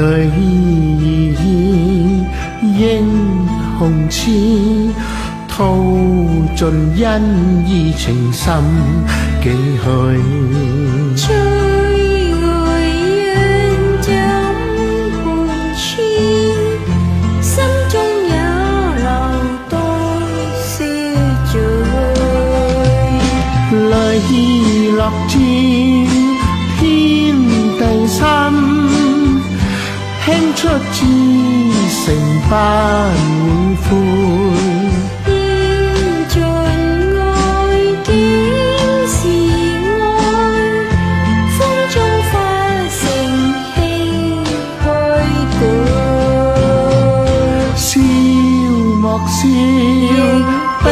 淚英雄痴，吐盡恩義情深幾許。追愛人怎伴穿，心中也留多些醉。淚落至天地心，輕出至誠不會悔。莫笑，悲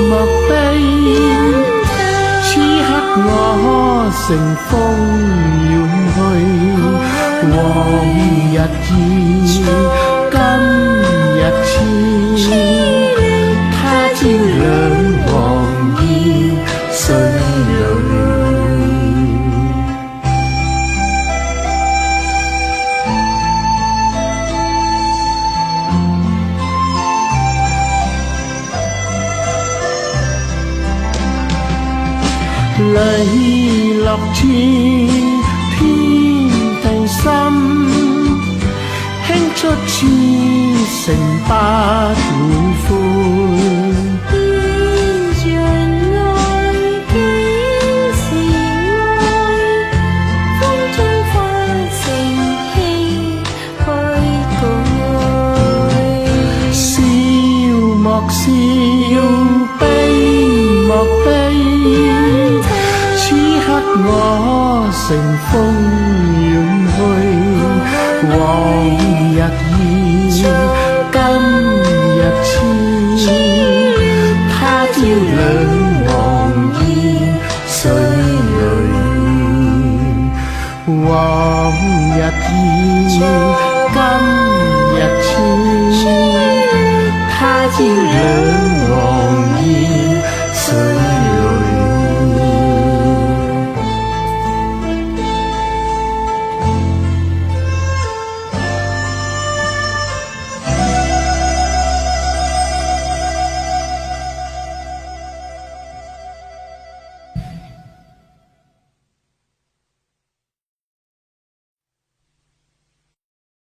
莫悲，此刻我乘風遠去。往日已，今日似，他朝兩忘意水裏。淚落至天地心，輕出至誠不會悔。人愛竟是愛，風中化成氣去改。笑莫笑，悲莫悲，我乘風遠去。往日已，今日似，他朝兩忘意水裏。往日已，今日似，他朝兩